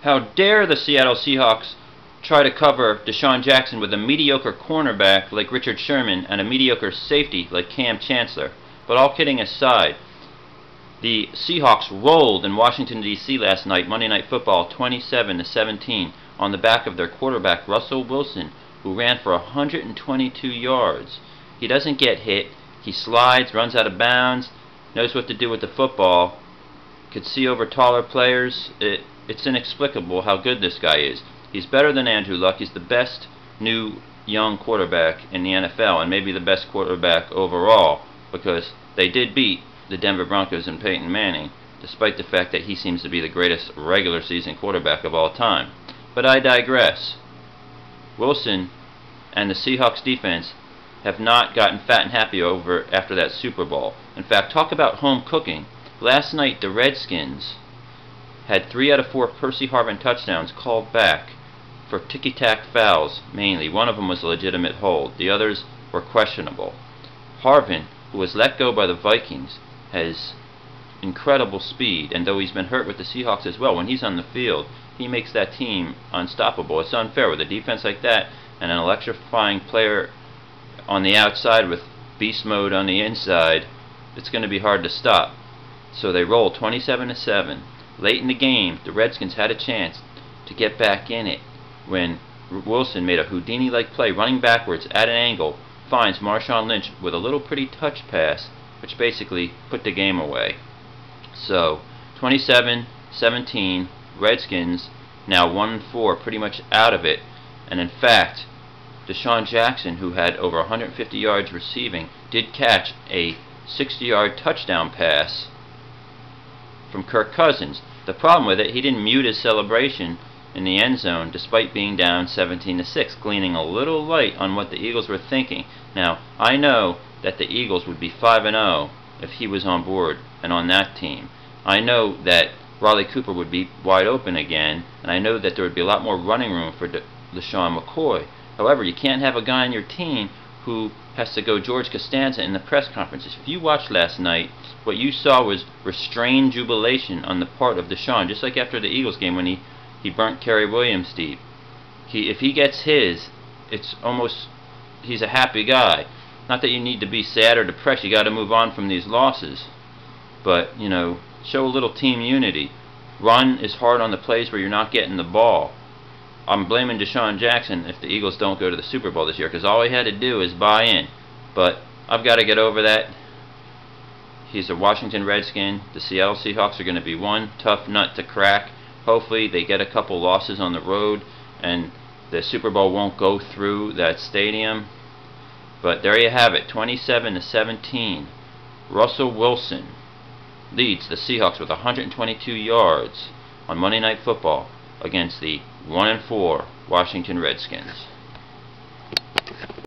How dare the Seattle Seahawks try to cover Desean Jackson with a mediocre cornerback like Richard Sherman and a mediocre safety like Cam Chancellor. But all kidding aside, the Seahawks rolled in Washington, D.C. last night, Monday Night Football, 27-17, on the back of their quarterback, Russell Wilson, who ran for 122 yards. He doesn't get hit. He slides, runs out of bounds, knows what to do with the football, could see over taller players. It's inexplicable how good this guy is. He's better than Andrew Luck. He's the best new young quarterback in the NFL, and maybe the best quarterback overall, because they did beat the Denver Broncos and Peyton Manning, despite the fact that he seems to be the greatest regular season quarterback of all time. But I digress. Wilson and the Seahawks defense have not gotten fat and happy after that Super Bowl. In fact, talk about home cooking. Last night the Redskins had 3 out of 4 Percy Harvin touchdowns called back for ticky-tack fouls mainly. One of them was a legitimate hold. The others were questionable. Harvin, who was let go by the Vikings, has incredible speed, and though he's been hurt with the Seahawks as well, when he's on the field, he makes that team unstoppable. It's unfair with a defense like that and an electrifying player on the outside with beast mode on the inside. It's going to be hard to stop. So they roll 27-7. Late in the game, the Redskins had a chance to get back in it when Wilson made a Houdini-like play, running backwards at an angle, finds Marshawn Lynch with a little pretty touch pass, which basically put the game away. So 27-17, Redskins now 1-4, pretty much out of it. And in fact, Desean Jackson, who had over 150 yards receiving, did catch a 60-yard touchdown pass from Kirk Cousins. The problem with it, he didn't mute his celebration in the end zone despite being down 17-6, gleaning a little light on what the Eagles were thinking. Now, I know that the Eagles would be 5-0 if he was on board and on that team. I know that Raleigh Cooper would be wide open again, and I know that there would be a lot more running room for LeSean McCoy. However, you can't have a guy on your team who has to go George Costanza in the press conferences. If you watched last night, what you saw was restrained jubilation on the part of Desean, just like after the Eagles game when he burnt Kerry Williams deep. If he gets his, it's almost, he's a happy guy. Not that you need to be sad or depressed, you got to move on from these losses. But, you know, show a little team unity. Run is hard on the plays where you're not getting the ball. I'm blaming Desean Jackson if the Eagles don't go to the Super Bowl this year, because all he had to do is buy in. But I've got to get over that. He's a Washington Redskin. The Seattle Seahawks are going to be one tough nut to crack. Hopefully they get a couple losses on the road and the Super Bowl won't go through that stadium. But there you have it, 27-17. Russell Wilson leads the Seahawks with 122 yards on Monday Night Football against the 1-4 Washington Redskins.